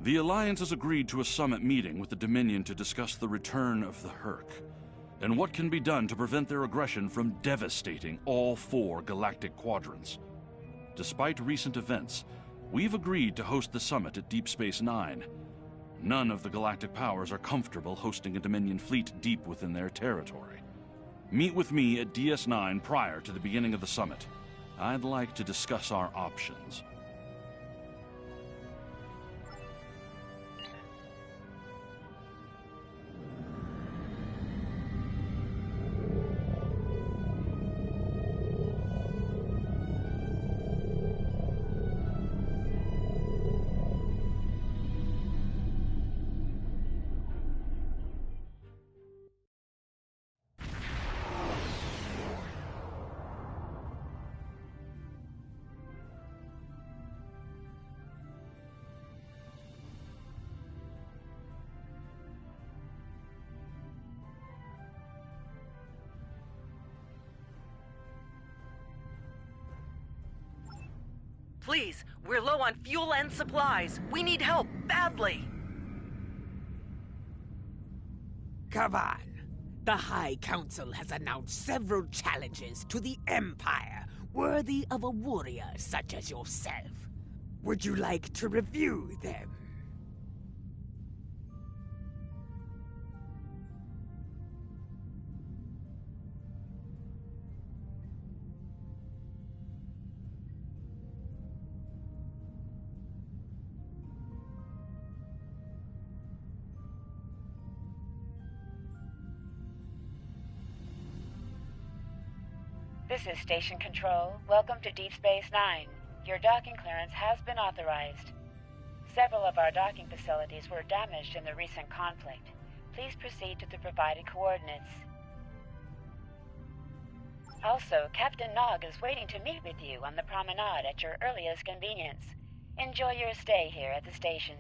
The Alliance has agreed to a summit meeting with the Dominion to discuss the return of the Herc, and what can be done to prevent their aggression from devastating all 4 galactic quadrants. Despite recent events, we've agreed to host the summit at Deep Space Nine. None of the galactic powers are comfortable hosting a Dominion fleet deep within their territory. Meet with me at DS9 prior to the beginning of the summit. I'd like to discuss our options. Please, we're low on fuel and supplies. We need help, badly. Kavan, the High Council has announced several challenges to the Empire, worthy of a warrior such as yourself. Would you like to review them? This is Station Control. Welcome to Deep Space Nine. Your docking clearance has been authorized. Several of our docking facilities were damaged in the recent conflict. Please proceed to the provided coordinates. Also, Captain Nog is waiting to meet with you on the promenade at your earliest convenience. Enjoy your stay here at the station.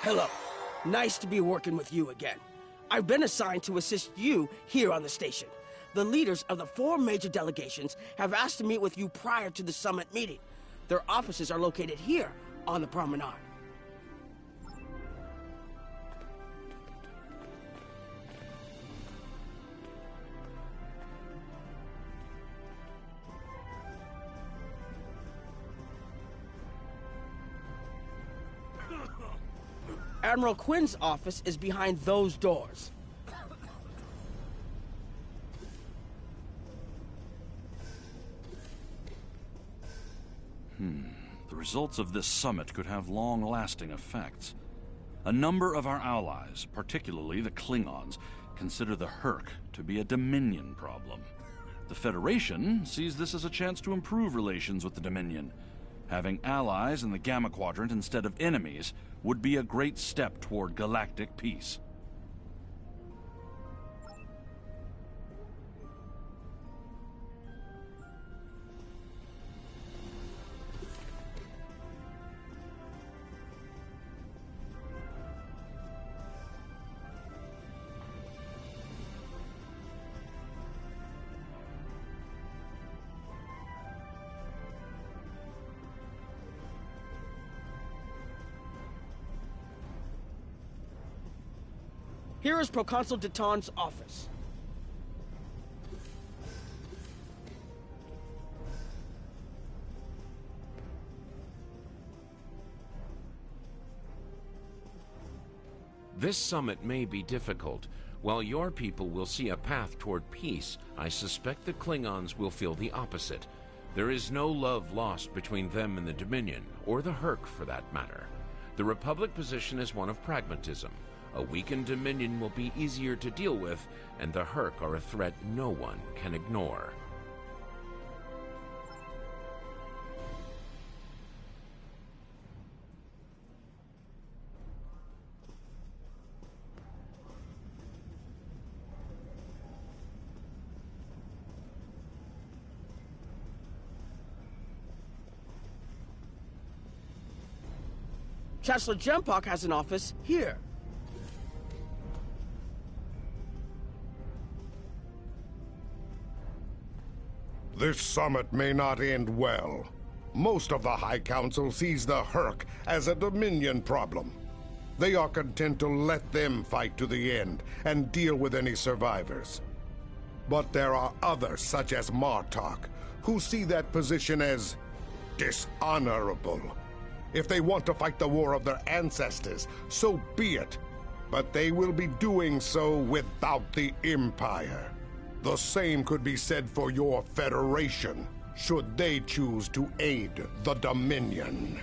Hello. Nice to be working with you again. I've been assigned to assist you here on the station. The leaders of the 4 major delegations have asked to meet with you prior to the summit meeting. Their offices are located here on the promenade. Admiral Quinn's office is behind those doors. The results of this summit could have long-lasting effects. A number of our allies, particularly the Klingons, consider the Herc to be a Dominion problem. The Federation sees this as a chance to improve relations with the Dominion. Having allies in the Gamma Quadrant instead of enemies would be a great step toward galactic peace. Here is Proconsul Deton's office. This summit may be difficult. While your people will see a path toward peace, I suspect the Klingons will feel the opposite. There is no love lost between them and the Dominion, or the Herc for that matter. The Republic position is one of pragmatism. A weakened Dominion will be easier to deal with, and the Herc are a threat no one can ignore. Chancellor Jempok has an office here. This summit may not end well. Most of the High Council sees the Herc as a Dominion problem. They are content to let them fight to the end and deal with any survivors. But there are others, such as Martok, who see that position as dishonorable. If they want to fight the war of their ancestors, so be it. But they will be doing so without the Empire. The same could be said for your Federation, should they choose to aid the Dominion.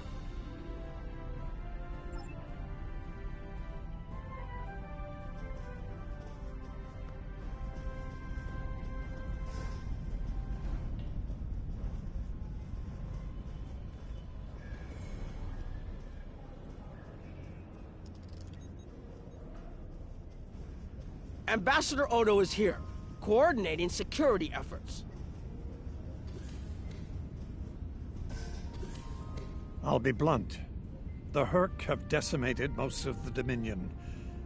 Ambassador Odo is here, coordinating security efforts. I'll be blunt. The Herc have decimated most of the Dominion.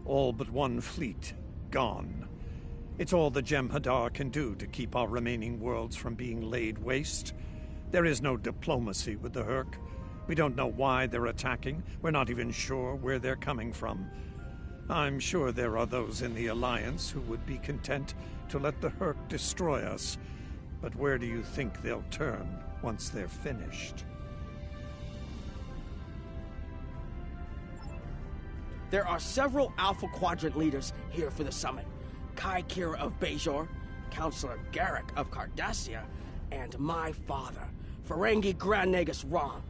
All but one fleet, gone. It's all the Jem'Hadar can do to keep our remaining worlds from being laid waste. There is no diplomacy with the Herc. We don't know why they're attacking. We're not even sure where they're coming from. I'm sure there are those in the Alliance who would be content to let the Herc destroy us. But where do you think they'll turn once they're finished? There are several Alpha Quadrant leaders here for the summit. Kai Kira of Bajor, Counselor Garrick of Cardassia, and my father, Ferengi Grand Nagus Rom.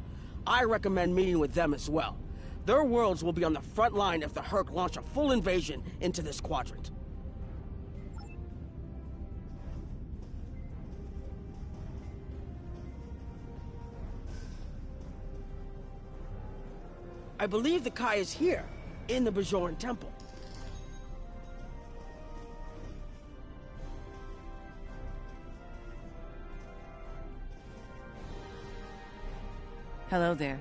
I recommend meeting with them as well. Their worlds will be on the front line if the Herc launch a full invasion into this quadrant. I believe the Kai is here, in the Bajoran Temple. Hello there.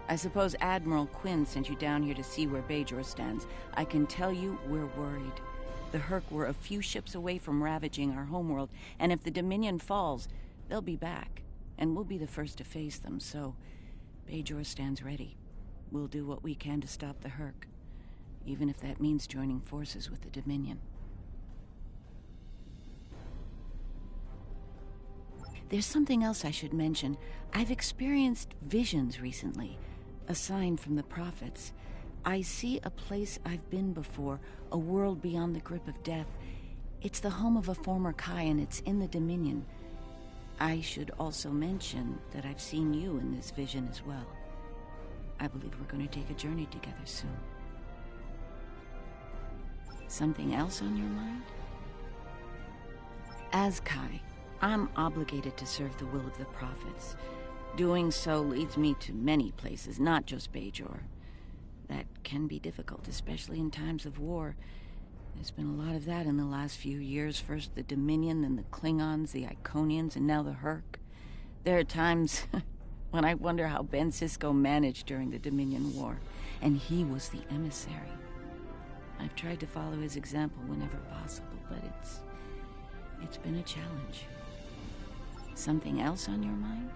I suppose Admiral Quinn sent you down here to see where Bajor stands. I can tell you we're worried. The Herc were a few ships away from ravaging our homeworld, and if the Dominion falls, they'll be back, and we'll be the first to face them, so Bajor stands ready. We'll do what we can to stop the Herc, even if that means joining forces with the Dominion. There's something else I should mention. I've experienced visions recently, a sign from the prophets. I see a place I've been before, a world beyond the grip of death. It's the home of a former Kai, and it's in the Dominion. I should also mention that I've seen you in this vision as well. I believe we're going to take a journey together soon. Something else on your mind? As Kai, I'm obligated to serve the will of the prophets. Doing so leads me to many places, not just Bajor. That can be difficult, especially in times of war. There's been a lot of that in the last few years. First the Dominion, then the Klingons, the Iconians, and now the Herc. There are times when I wonder how Ben Sisko managed during the Dominion War, and he was the emissary. I've tried to follow his example whenever possible, but it's been a challenge. Something else on your mind?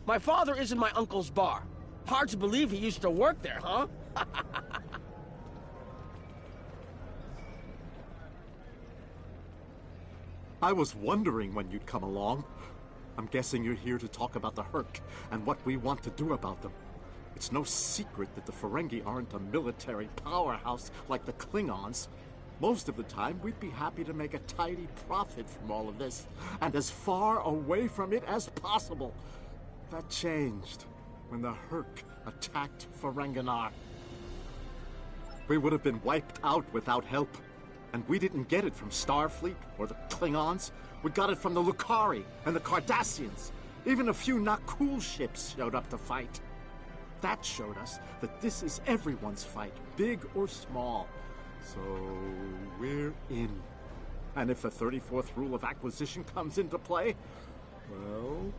My father is in my uncle's bar. Hard to believe he used to work there, huh? I was wondering when you'd come along. I'm guessing you're here to talk about the Herc and what we want to do about them. It's no secret that the Ferengi aren't a military powerhouse like the Klingons. Most of the time, we'd be happy to make a tidy profit from all of this, and as far away from it as possible. That changed when the Herc attacked Ferenginar. We would have been wiped out without help. And we didn't get it from Starfleet or the Klingons. We got it from the Lucari and the Cardassians. Even a few not cool ships showed up to fight. That showed us that this is everyone's fight, big or small. So we're in. And if the 34th rule of acquisition comes into play, well,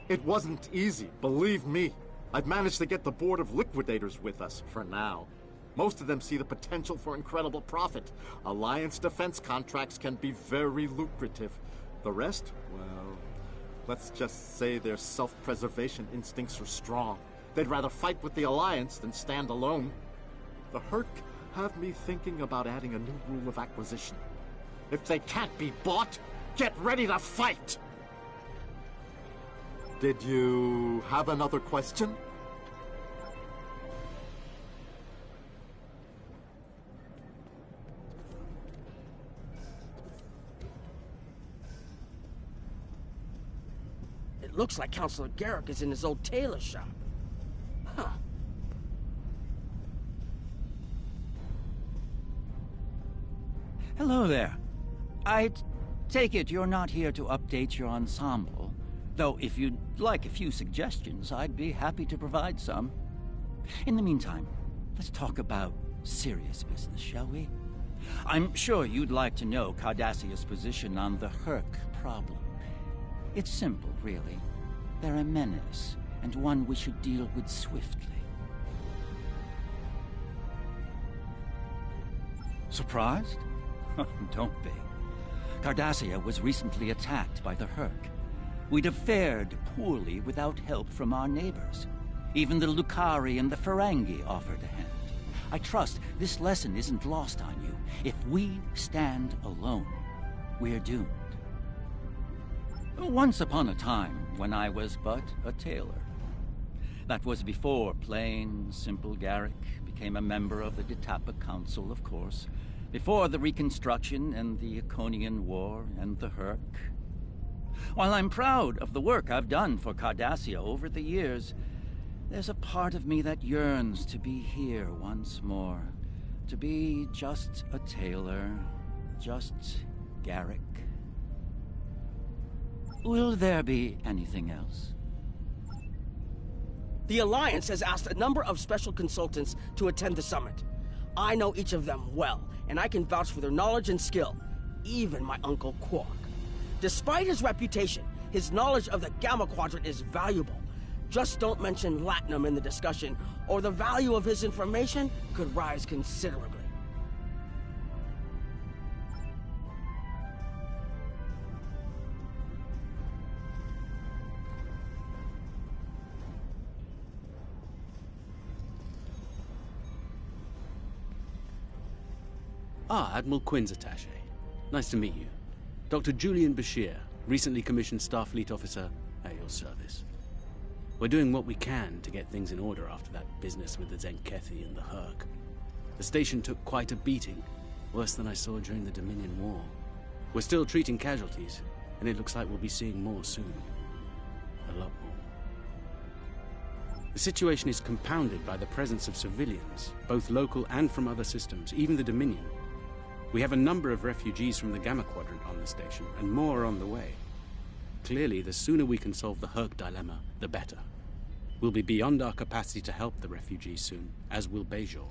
it wasn't easy, believe me. I've managed to get the Board of Liquidators with us, for now. Most of them see the potential for incredible profit. Alliance defense contracts can be very lucrative. The rest, well, let's just say their self-preservation instincts are strong. They'd rather fight with the Alliance than stand alone. The Herc have me thinking about adding a new rule of acquisition. If they can't be bought, get ready to fight! Did you have another question? It looks like Counselor Garrick is in his old tailor shop. Huh. Hello there. I take it you're not here to update your ensemble. Though if you'd like a few suggestions, I'd be happy to provide some. In the meantime, let's talk about serious business, shall we? I'm sure you'd like to know Cardassia's position on the Herc problem. It's simple, really. They're a menace, and one we should deal with swiftly. Surprised? Don't be. Cardassia was recently attacked by the Herc. We'd have fared poorly without help from our neighbors. Even the Lucari and the Ferengi offered a hand. I trust this lesson isn't lost on you. If we stand alone, we're doomed. Once upon a time, when I was but a tailor. That was before plain, simple Garrick became a member of the Detapa Council, of course. Before the Reconstruction and the Iconian War and the Herc. While I'm proud of the work I've done for Cardassia over the years, there's a part of me that yearns to be here once more. To be just a tailor, just Garrick. Will there be anything else? The Alliance has asked a number of special consultants to attend the summit. I know each of them well, and I can vouch for their knowledge and skill. Even my Uncle Quark. Despite his reputation, his knowledge of the Gamma Quadrant is valuable. Just don't mention Latinum in the discussion, or the value of his information could rise considerably. Ah, Admiral Quinn's attaché. Nice to meet you. Dr. Julian Bashir, recently commissioned Starfleet officer at your service. We're doing what we can to get things in order after that business with the Zenkethi and the Herc. The station took quite a beating, worse than I saw during the Dominion War. We're still treating casualties, and it looks like we'll be seeing more soon. A lot more. The situation is compounded by the presence of civilians, both local and from other systems, even the Dominion. We have a number of refugees from the Gamma Quadrant on the station, and more are on the way. Clearly, the sooner we can solve the Herc dilemma, the better. We'll be beyond our capacity to help the refugees soon, as will Bajor.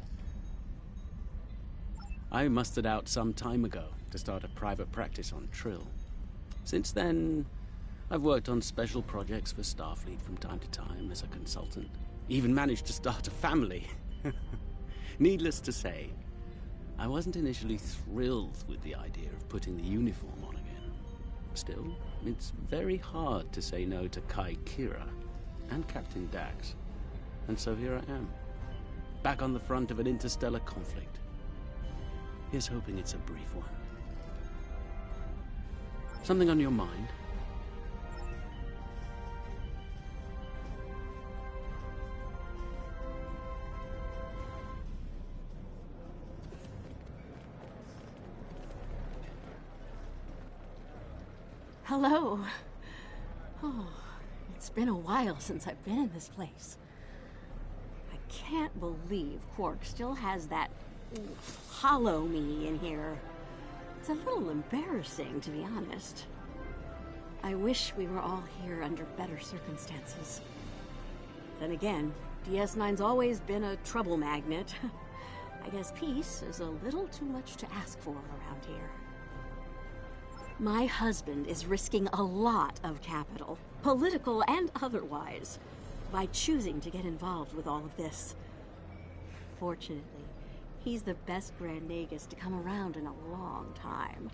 I mustered out some time ago to start a private practice on Trill. Since then, I've worked on special projects for Starfleet from time to time as a consultant. Even managed to start a family. Needless to say, I wasn't initially thrilled with the idea of putting the uniform on again. Still, it's very hard to say no to Kai Kira and Captain Dax. And so here I am, back on the front of an interstellar conflict. Here's hoping it's a brief one. Something on your mind? Hello. Oh, it's been a while since I've been in this place. I can't believe Quark still has that hollow me in here. It's a little embarrassing, to be honest. I wish we were all here under better circumstances. Then again, DS9's always been a trouble magnet. I guess peace is a little too much to ask for around here. My husband is risking a lot of capital, political and otherwise, by choosing to get involved with all of this. Fortunately, he's the best Grand Nagus to come around in a long time.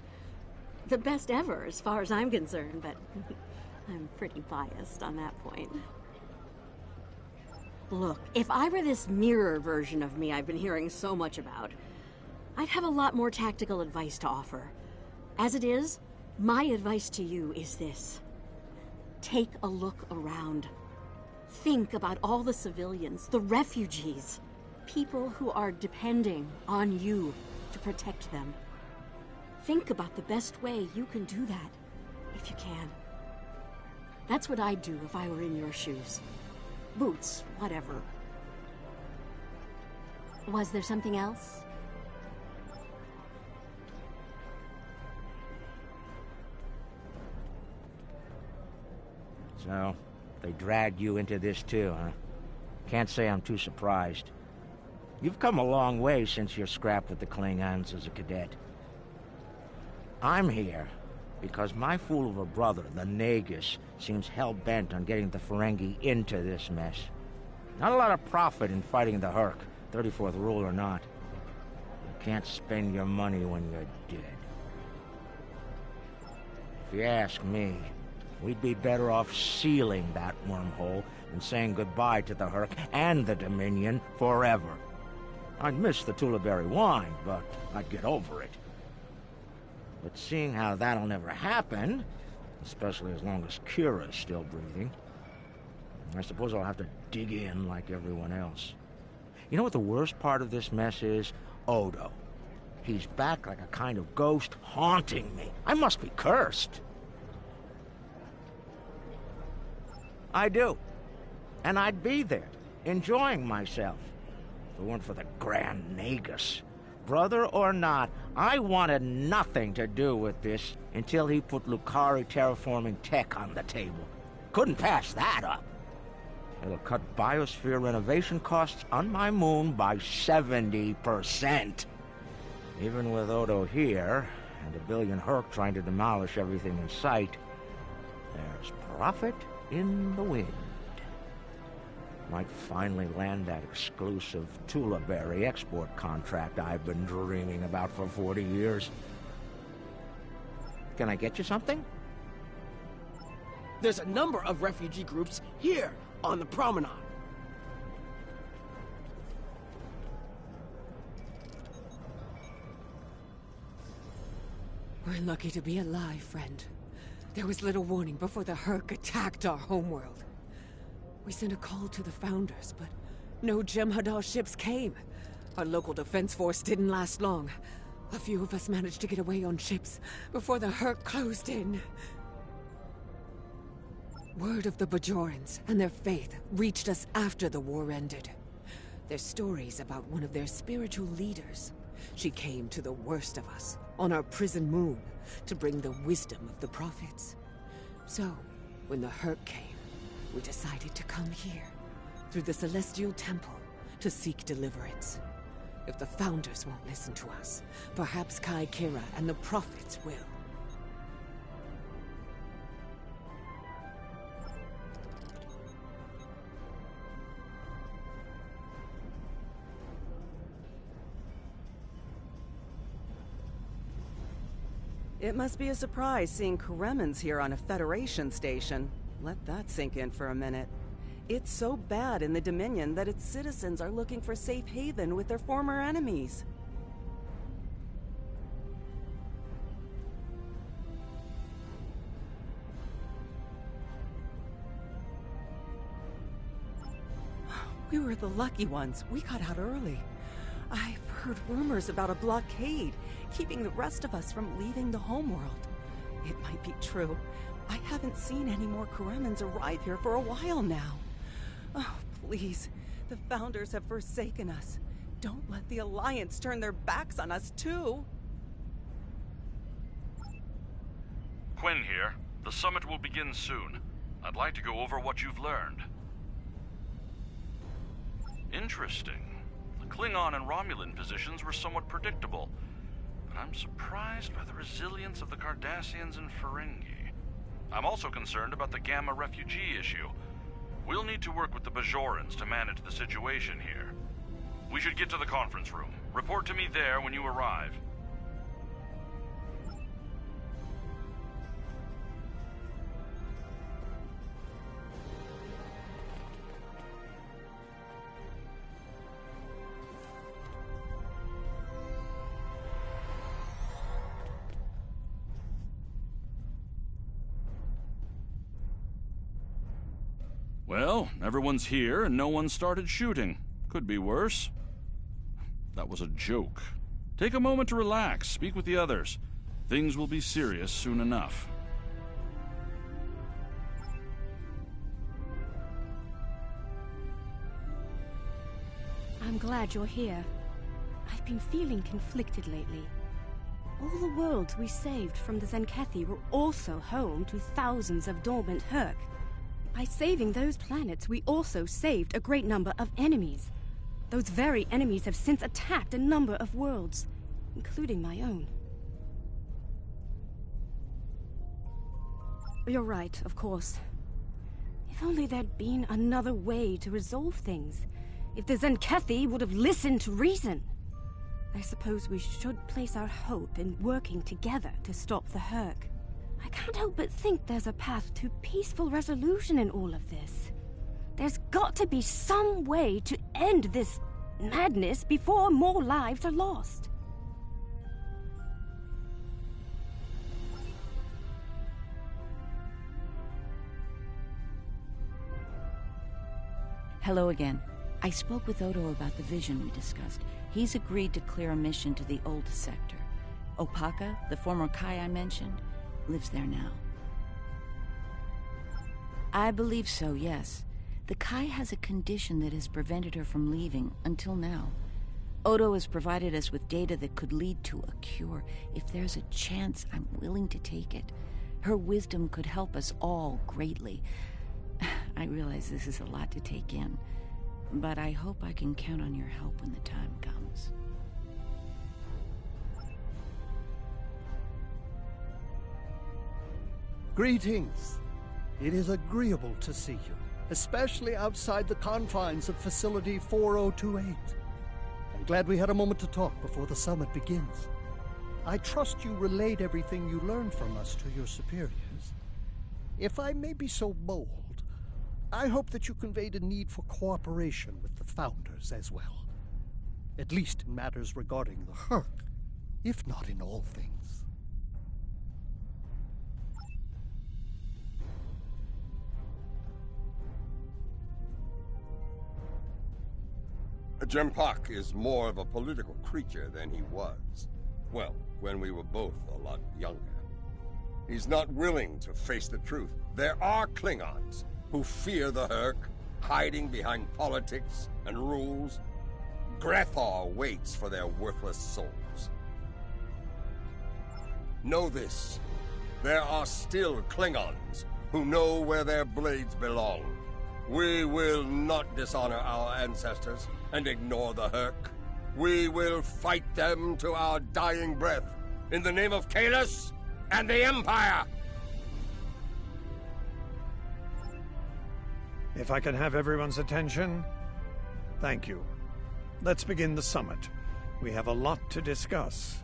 The best ever, as far as I'm concerned, but I'm pretty biased on that point. Look, if I were this mirror version of me I've been hearing so much about, I'd have a lot more tactical advice to offer. As it is, my advice to you is this. Take a look around. Think about all the civilians, the refugees, people who are depending on you to protect them. Think about the best way you can do that, if you can. That's what I'd do if I were in your shoes. Boots, whatever. Was there something else? So, they dragged you into this too, huh? Can't say I'm too surprised. You've come a long way since your scrap with the Klingons as a cadet. I'm here because my fool of a brother, the Nagus, seems hell-bent on getting the Ferengi into this mess. Not a lot of profit in fighting the Herc, 34th rule or not. You can't spend your money when you're dead. If you ask me, we'd be better off sealing that wormhole and saying goodbye to the Herc and the Dominion forever. I'd miss the Tulaberry wine, but I'd get over it. But seeing how that'll never happen, especially as long as Kira's still breathing, I suppose I'll have to dig in like everyone else. You know what the worst part of this mess is? Odo. He's back like a kind of ghost haunting me. I must be cursed. I do. And I'd be there, enjoying myself, if it weren't for the Grand Nagus. Brother or not, I wanted nothing to do with this until he put Lucari terraforming tech on the table. Couldn't pass that up. It'll cut biosphere renovation costs on my moon by 70%. Even with Odo here, and a billion Herc trying to demolish everything in sight, there's profit in the wind. Might finally land that exclusive Tulaberry export contract I've been dreaming about for 40 years. Can I get you something? There's a number of refugee groups here on the promenade. We're lucky to be alive, friend. There was little warning before the Herc attacked our homeworld. We sent a call to the Founders, but no Jem'Hadar ships came. Our local defense force didn't last long. A few of us managed to get away on ships before the Herc closed in. Word of the Bajorans and their faith reached us after the war ended. There's stories about one of their spiritual leaders. She came to the worst of us, on our prison moon, to bring the wisdom of the prophets. So, when the Herc came, we decided to come here, through the Celestial Temple, to seek deliverance. If the Founders won't listen to us, perhaps Kai Kira and the prophets will. It must be a surprise seeing Kremens here on a Federation station. Let that sink in for a minute. It's so bad in the Dominion that its citizens are looking for safe haven with their former enemies. We were the lucky ones. We got out early. I've heard rumors about a blockade, keeping the rest of us from leaving the homeworld. It might be true. I haven't seen any more Kremens arrive here for a while now. Oh, please. The Founders have forsaken us. Don't let the Alliance turn their backs on us, too. Quinn here. The summit will begin soon. I'd like to go over what you've learned. Interesting. The Klingon and Romulan positions were somewhat predictable, but I'm surprised by the resilience of the Cardassians and Ferengi. I'm also concerned about the Gamma refugee issue. We'll need to work with the Bajorans to manage the situation here. We should get to the conference room. Report to me there when you arrive. Well, everyone's here and no one started shooting. Could be worse. That was a joke. Take a moment to relax, speak with the others. Things will be serious soon enough. I'm glad you're here. I've been feeling conflicted lately. All the worlds we saved from the Zenkethi were also home to thousands of dormant Herc. By saving those planets, we also saved a great number of enemies. Those very enemies have since attacked a number of worlds, including my own. You're right, of course. If only there'd been another way to resolve things. If the Zenkethi would have listened to reason. I suppose we should place our hope in working together to stop the Herc. I can't help but think there's a path to peaceful resolution in all of this. There's got to be some way to end this madness before more lives are lost. Hello again. I spoke with Odo about the vision we discussed. He's agreed to clear a mission to the old sector. Opaka, the former Kai I mentioned, lives there now. I believe so, yes. The Kai has a condition that has prevented her from leaving until now. Odo has provided us with data that could lead to a cure. If there's a chance, I'm willing to take it. Her wisdom could help us all greatly. I realize this is a lot to take in, but I hope I can count on your help when the time comes. Greetings. It is agreeable to see you, especially outside the confines of Facility 4028. I'm glad we had a moment to talk before the summit begins. I trust you relayed everything you learned from us to your superiors. If I may be so bold, I hope that you conveyed a need for cooperation with the Founders as well. At least in matters regarding the Herc, if not in all things. Jempak is more of a political creature than he was. Well, when we were both a lot younger. He's not willing to face the truth. There are Klingons who fear the Herc, hiding behind politics and rules. Grethar waits for their worthless souls. Know this. There are still Klingons who know where their blades belong. We will not dishonor our ancestors and ignore the Herc. We will fight them to our dying breath in the name of Kahless and the Empire! If I can have everyone's attention, thank you. Let's begin the summit. We have a lot to discuss.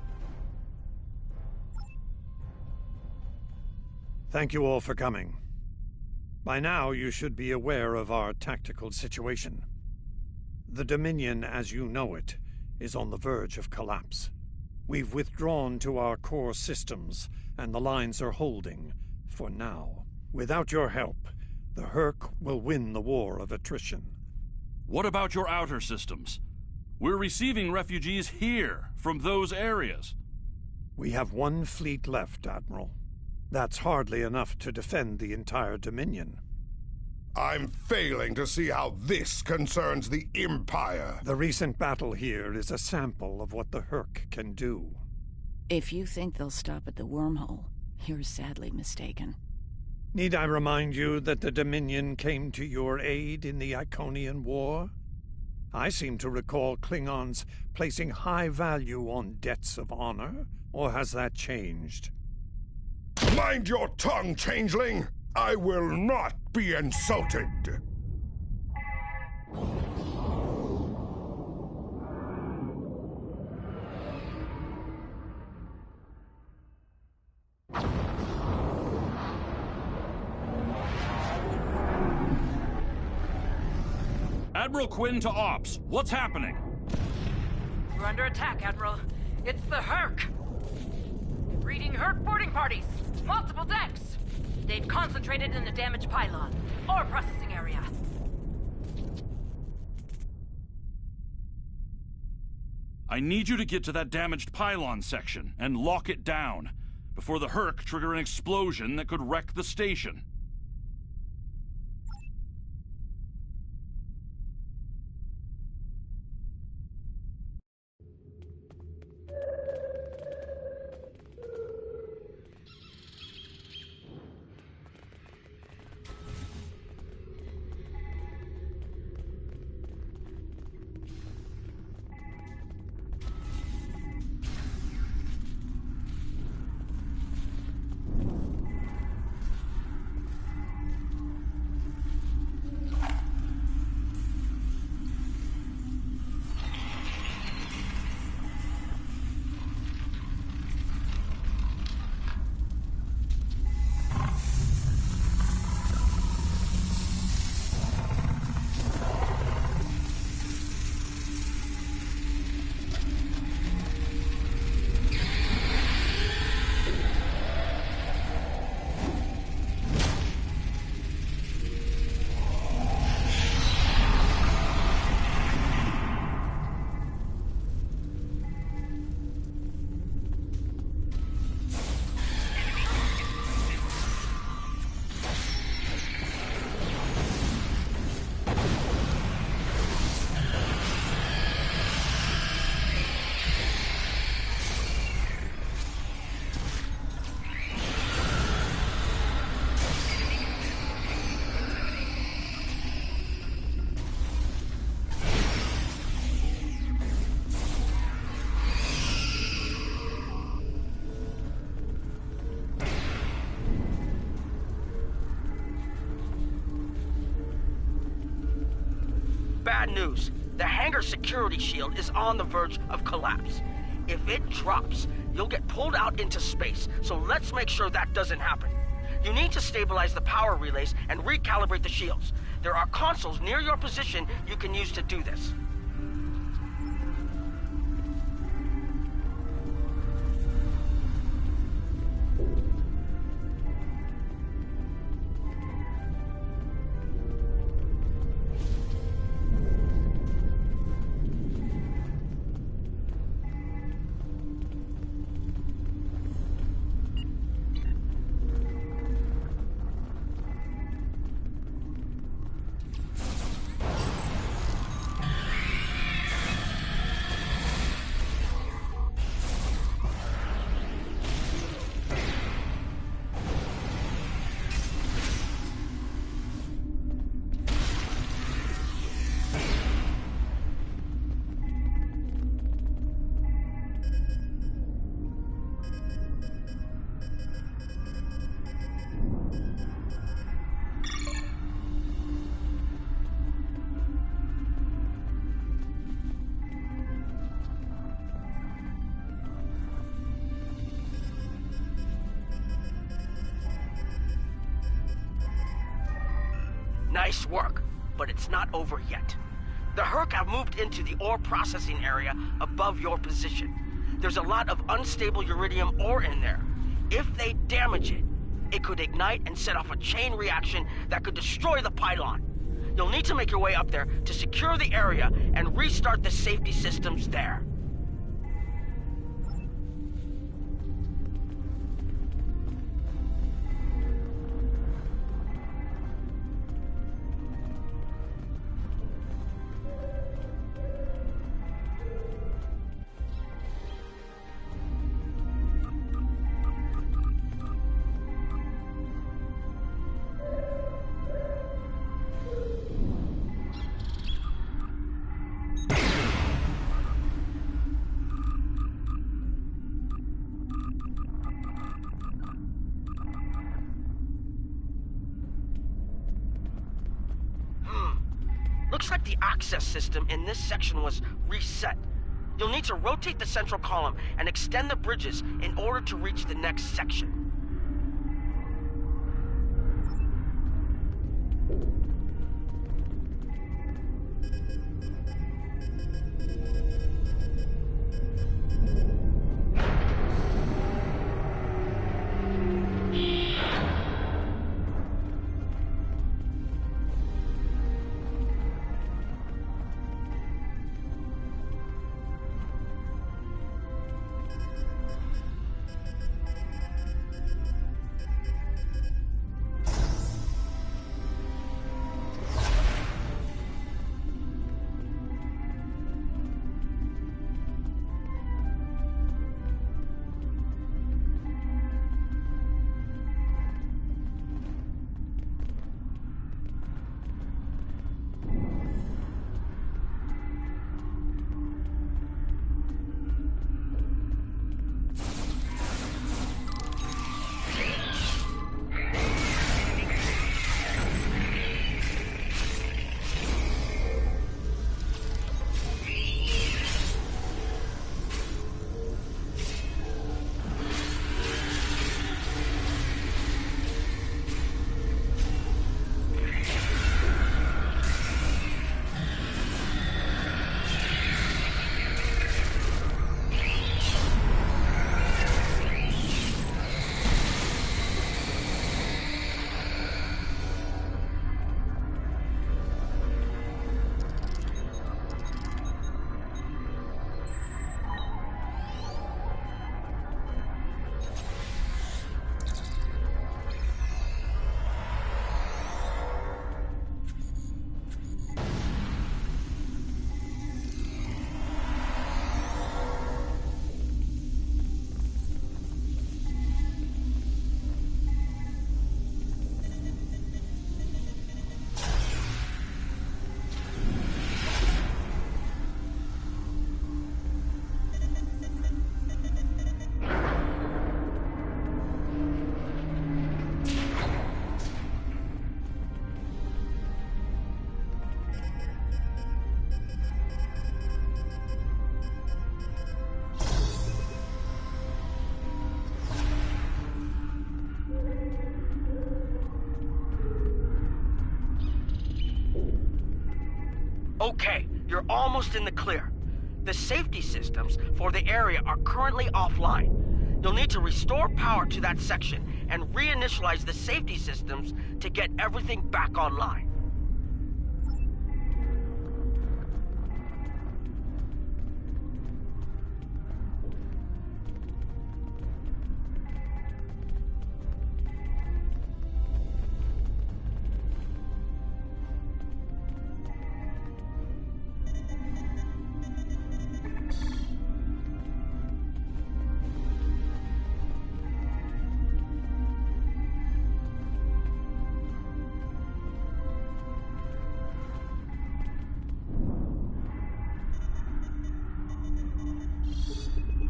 Thank you all for coming. By now, you should be aware of our tactical situation. The Dominion, as you know it, is on the verge of collapse. We've withdrawn to our core systems, and the lines are holding, for now. Without your help, the Herc will win the war of attrition. What about your outer systems? We're receiving refugees here, from those areas. We have one fleet left, Admiral. That's hardly enough to defend the entire Dominion. I'm failing to see how this concerns the Empire. The recent battle here is a sample of what the Herc can do. If you think they'll stop at the wormhole, you're sadly mistaken. Need I remind you that the Dominion came to your aid in the Iconian War? I seem to recall Klingons placing high value on debts of honor, or has that changed? Mind your tongue, changeling! I will not be insulted! Admiral Quinn to Ops. What's happening? We're under attack, Admiral. It's the Herc. Reading Herc boarding parties. Multiple decks. They've concentrated in the damaged pylon. Ore processing area. I need you to get to that damaged pylon section and lock it down before the Herc trigger an explosion that could wreck the station. Bad news. The hangar security shield is on the verge of collapse. If it drops, you'll get pulled out into space, so let's make sure that doesn't happen. You need to stabilize the power relays and recalibrate the shields. There are consoles near your position you can use to do this. Nice work, but it's not over yet. The Herc have moved into the ore processing area above your position. There's a lot of unstable uridium ore in there. If they damage it, it could ignite and set off a chain reaction that could destroy the pylon. You'll need to make your way up there to secure the area and restart the safety systems there. Looks like the access system in this section was reset. You'll need to rotate the central column and extend the bridges in order to reach the next section. Okay, you're almost in the clear. The safety systems for the area are currently offline. You'll need to restore power to that section and reinitialize the safety systems to get everything back online.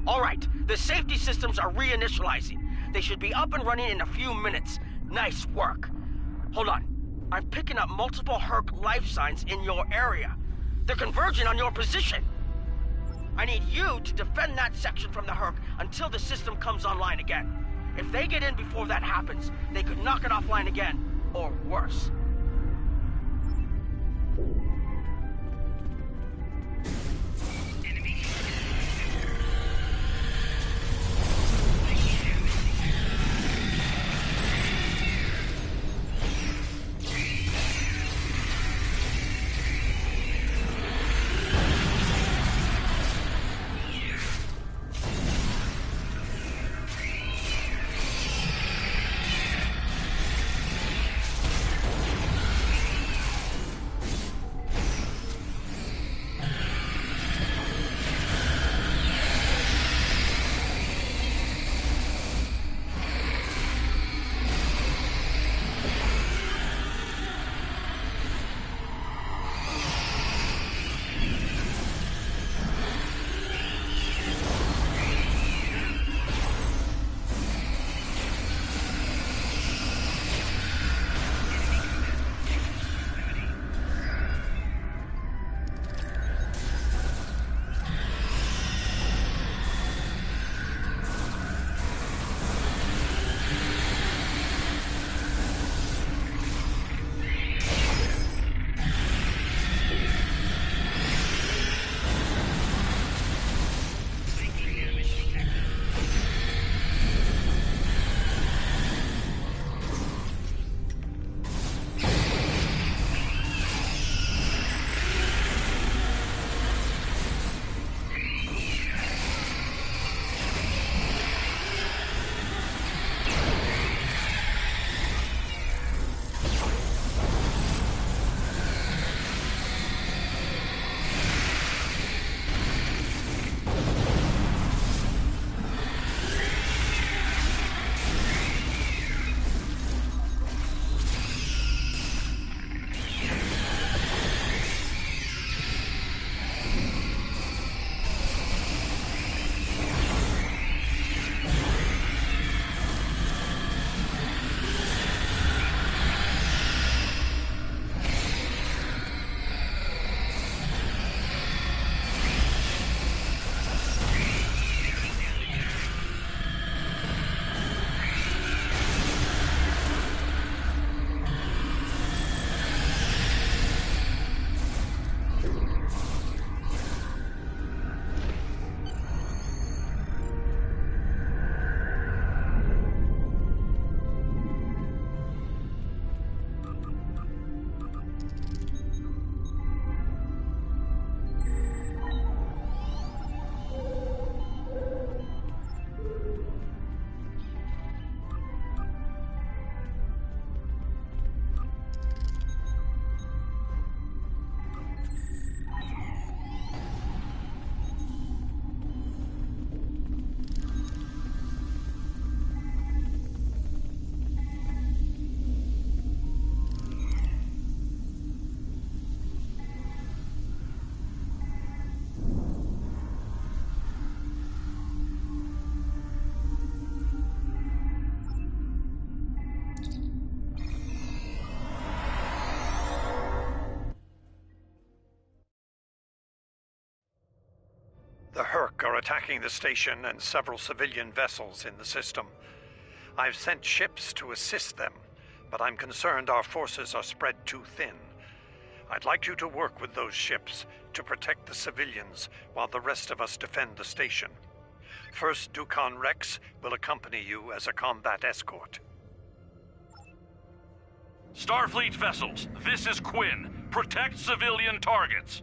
All right, the safety systems are reinitializing. They should be up and running in a few minutes. Nice work. Hold on. I'm picking up multiple Herc life signs in your area. They're converging on your position. I need you to defend that section from the Herc until the system comes online again. If they get in before that happens, they could knock it offline again, or worse. The Herc are attacking the station and several civilian vessels in the system. I've sent ships to assist them, but I'm concerned our forces are spread too thin. I'd like you to work with those ships to protect the civilians while the rest of us defend the station. First Dukan Rex will accompany you as a combat escort. Starfleet vessels, this is Quinn. Protect civilian targets.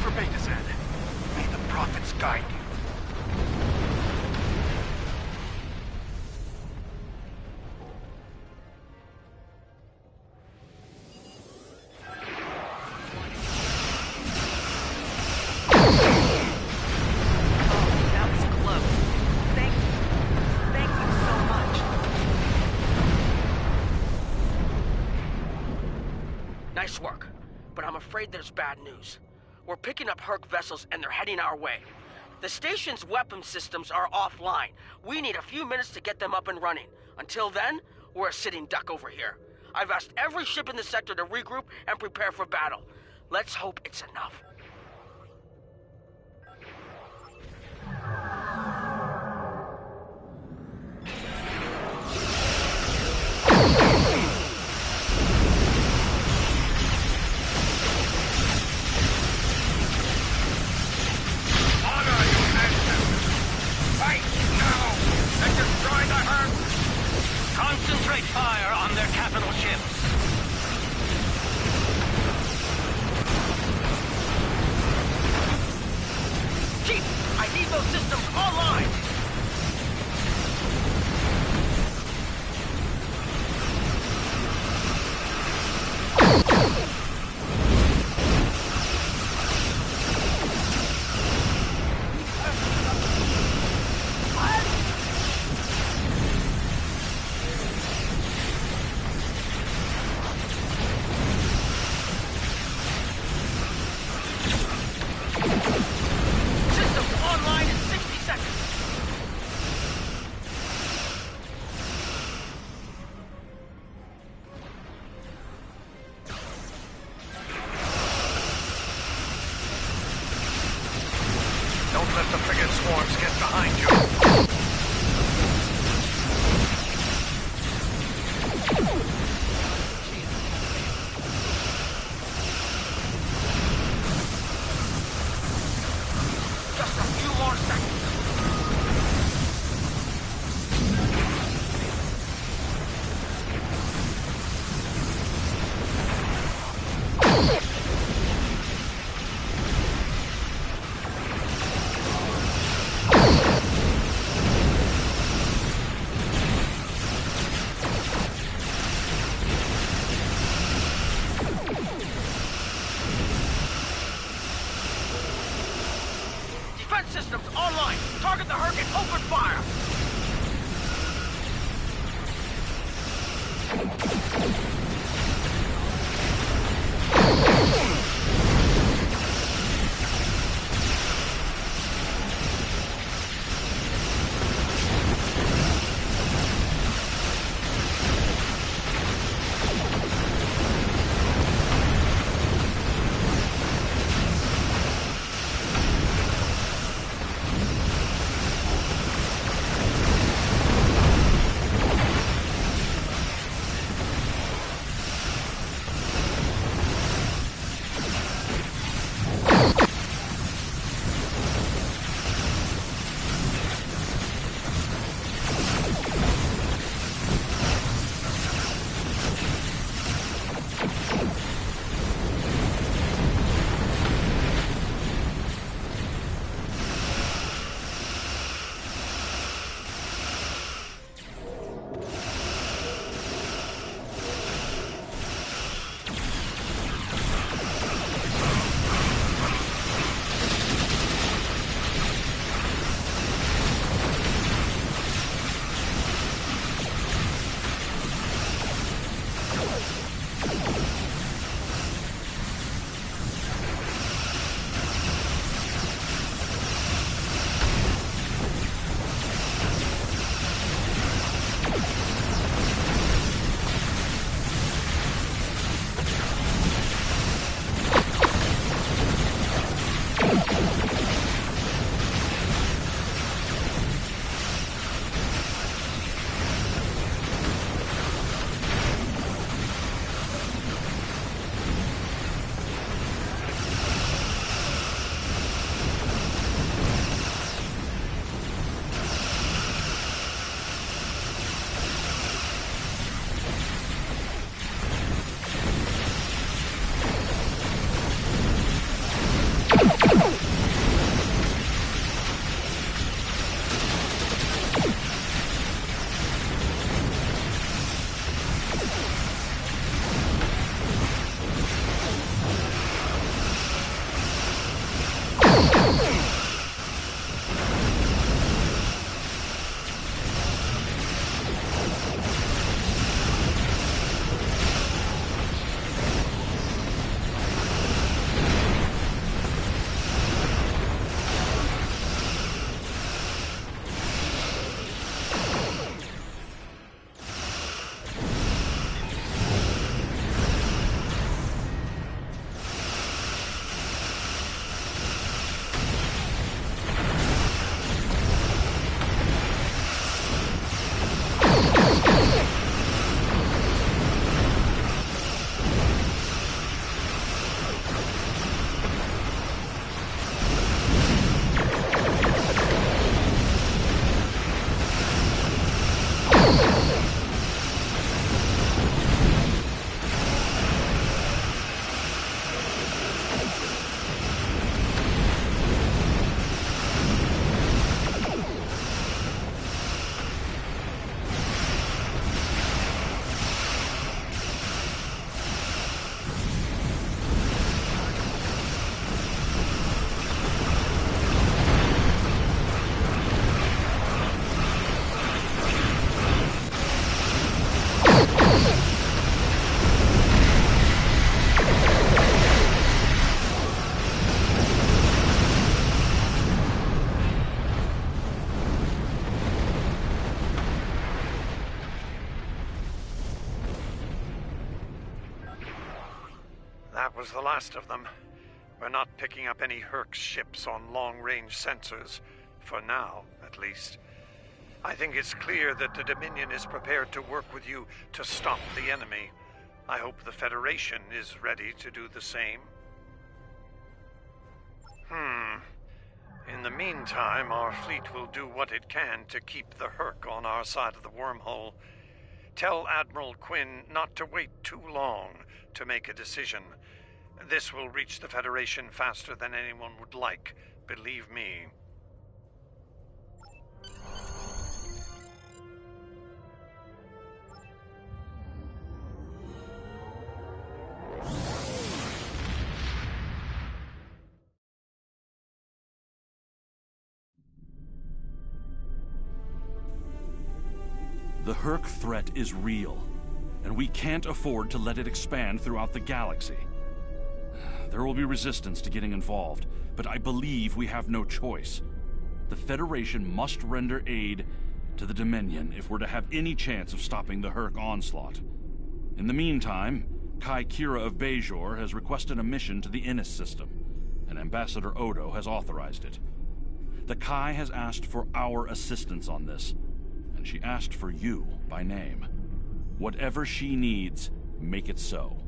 for Beta-Z. May the prophets guide you. Nice work, but I'm afraid there's bad news. We're picking up Herc vessels and they're heading our way. The station's weapon systems are offline. We need a few minutes to get them up and running. Until then, we're a sitting duck over here. I've asked every ship in the sector to regroup and prepare for battle. Let's hope it's enough. Concentrate fire on their capital ships. Chief, I need those systems online! Don't let the frigate swarms get behind you. Just a few more seconds. Defense systems online. Target the Herc and open fire. was the last of them. We're not picking up any Herc ships on long-range sensors. For now, at least. I think it's clear that the Dominion is prepared to work with you to stop the enemy. I hope the Federation is ready to do the same. In the meantime, our fleet will do what it can to keep the Herc on our side of the wormhole. Tell Admiral Quinn not to wait too long to make a decision. This will reach the Federation faster than anyone would like, believe me. The Herc threat is real, and we can't afford to let it expand throughout the galaxy. There will be resistance to getting involved, but I believe we have no choice. The Federation must render aid to the Dominion if we're to have any chance of stopping the Herc onslaught. In the meantime, Kai Kira of Bajor has requested a mission to the Innis system, and Ambassador Odo has authorized it. The Kai has asked for our assistance on this, and she asked for you by name. Whatever she needs, make it so.